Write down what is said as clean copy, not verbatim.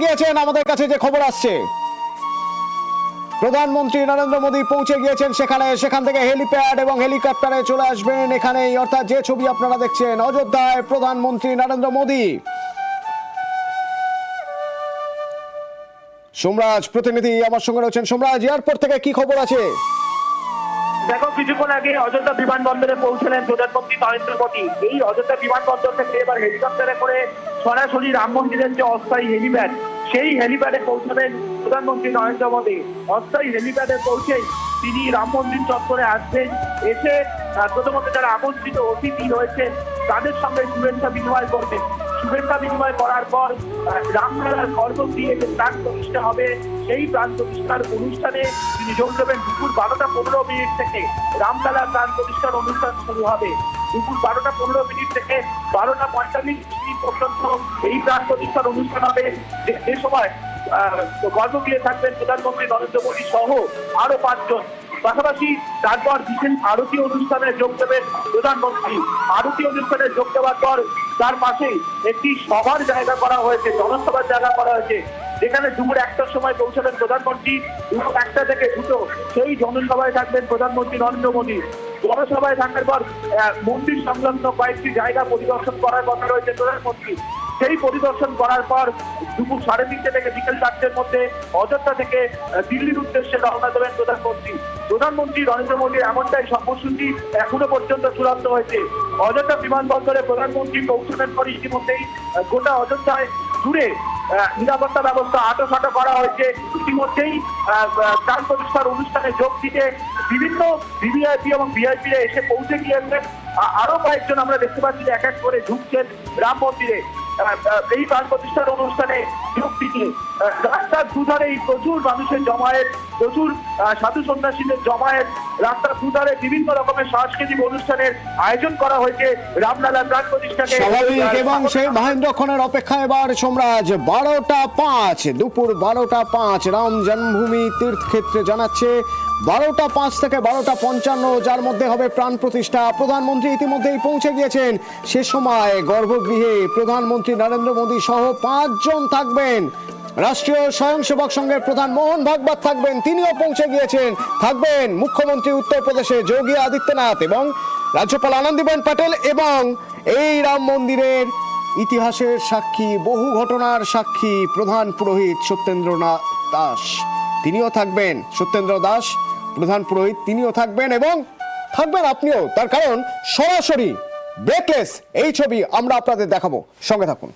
গিয়েছেন। আমাদের কাছে যে খবর আসছে, প্রধানমন্ত্রী নরেন্দ্র মোদী পৌঁছে গিয়েছেন সেখান থেকে হেলিপ্যাড এবং হেলিকপ্টারে চলে আসবেন এখানেই। অর্থাৎ যে ছবি আপনারা দেখছেন, অযোধ্যায় প্রধানমন্ত্রী নরেন্দ্র মোদী। সোমরাজ প্রতিনিধি আমার সঙ্গে রয়েছেন। সোমরাজ, এয়ারপোর্ট থেকে কি খবর আছে? দেখো, কিছুক্ষণ আগে অযোধ্যা বিমানবন্দরে পৌঁছলেন প্রধানমন্ত্রী নরেন্দ্র মোদী। এই অযোধ্যা বিমানবন্দর থেকে এবার হেলিকপ্টারে করে সরাসরি রাম মন্দিরের যে অস্থায়ী হেলিপ্যাড, সেই হেলিপ্যাডে পৌঁছাবেন প্রধানমন্ত্রী নরেন্দ্র মোদী। অস্থায়ী হেলিপ্যাডে পৌঁছেই তিনি রাম মন্দির চত্বরে আসবেন। এসে প্রথমত যারা আমন্ত্রিত অতিথি রয়েছেন তাদের সঙ্গে শুভেচ্ছা বিনিময় করবেন। শুভেচ্ছা বিনিময় করার পর রামলালার গর্ভ দিয়ে যে প্রাণ প্রতিষ্ঠা হবে, সেই প্রাণ প্রতিষ্ঠার অনুষ্ঠানে তিনি যোগ দেবেন। দুপুর 12:15 থেকে রামলালার প্রাণ প্রতিষ্ঠার অনুষ্ঠান শুরু হবে। দুপুর 12:15 থেকে 12:45 পর্যন্ত এই প্রাণ প্রতিষ্ঠার অনুষ্ঠান হবে। যে সময় গর্ভ দিয়ে থাকবেন প্রধানমন্ত্রী নরেন্দ্র মোদী সহ আরো 5 জন। পাশাপাশি তারপর বিশেষ আরতি অনুষ্ঠানে যোগ দেবেন প্রধানমন্ত্রী। আরতি অনুষ্ঠানে যোগ দেওয়ার পর তার পাশেই একটি সভার জায়গা করা হয়েছে, জনসভার জায়গা করা হয়েছে, যেখানে দুপুর 1টার সময় পৌঁছাবেন প্রধানমন্ত্রী। দুপুর 1টা থেকে 2টো সেই জনসভায় থাকবেন প্রধানমন্ত্রী নরেন্দ্র মোদী। জনসভায় থাকার পর মন্দির সংলগ্ন কয়েকটি জায়গা পরিদর্শন করার কথা রয়েছে প্রধানমন্ত্রী। সেই পরিদর্শন করার পর দুপুর 3:30 থেকে বিকেল 4টের মধ্যে অযোধ্যা থেকে দিল্লির উদ্দেশ্যে রওনা দেবেন প্রধানমন্ত্রী। প্রধানমন্ত্রী নরেন্দ্র মোদীর এমনটাই সময়সূচি এখনো পর্যন্ত চূড়ান্ত হয়েছে। অযোধ্যা বিমানবন্দরে প্রধানমন্ত্রী পৌঁছানোর পর ইতিমধ্যেই গোটা অযোধ্যায় জুড়ে নিরাপত্তা ব্যবস্থা আঁটো করা হয়েছে। ইতিমধ্যেই প্রাণ প্রতিষ্ঠার অনুষ্ঠানে যোগ দিতে বিভিন্ন ভিভিআইপি এবং ভিআইপিরা এসে পৌঁছে গিয়েছেন। আরো কয়েকজন আমরা দেখতে পাচ্ছি যে এক এক করে ঢুকছেন রাম মন্দিরে এই প্রাণ প্রতিষ্ঠার অনুষ্ঠানে যোগ দিতে। রাস্তার দুধারে প্রচুর মানুষের জমায়েত, প্রচুর সাধু সন্ন্যাসীদের জমায়েত। রাস্তার দুধারে বিভিন্ন রকমের সাংস্কৃতিক অনুষ্ঠানের আয়োজন করা হয়েছে রামলালার প্রাণ প্রতিষ্ঠাকে। স্বাভাবিক, এবং সেই মহেন্দ্রক্ষণের অপেক্ষা এবার সোমরাজ। 12:05 দুপুর 12:05 রাম জন্মভূমি তীর্থক্ষেত্রে জানাচ্ছে 12:05 থেকে 12:55, যার মধ্যে হবে প্রাণ প্রতিষ্ঠা। প্রধানমন্ত্রী ইতিমধ্যেই পৌঁছে গিয়েছেন। সে সময় গর্ভগৃহে প্রধানমন্ত্রী নরেন্দ্র মোদী সহ 5 জন থাকবেন। রাষ্ট্রীয় স্বয়ংসেবক সংঘের প্রধান মোহন ভাগবত থাকবেন, তিনিও পৌঁছে গিয়েছেন। থাকবেন মুখ্যমন্ত্রী উত্তরপ্রদেশে যোগী আদিত্যনাথ এবং রাজ্যপাল আনন্দীবেন পটেল, এবং এই রাম মন্দিরের ইতিহাসের সাক্ষী, বহু ঘটনার সাক্ষী প্রধান পুরোহিত সত্যেন্দ্রনাথ দাস, তিনিও থাকবেন। সত্যেন্দ্র দাস প্রধান পুরোহিত, তিনিও থাকবেন এবং থাকবেন আপনিও। তার কারণ সরাসরি ব্রেকলেস এই ছবি আমরা আপনাদের দেখাবো, সঙ্গে থাকুন।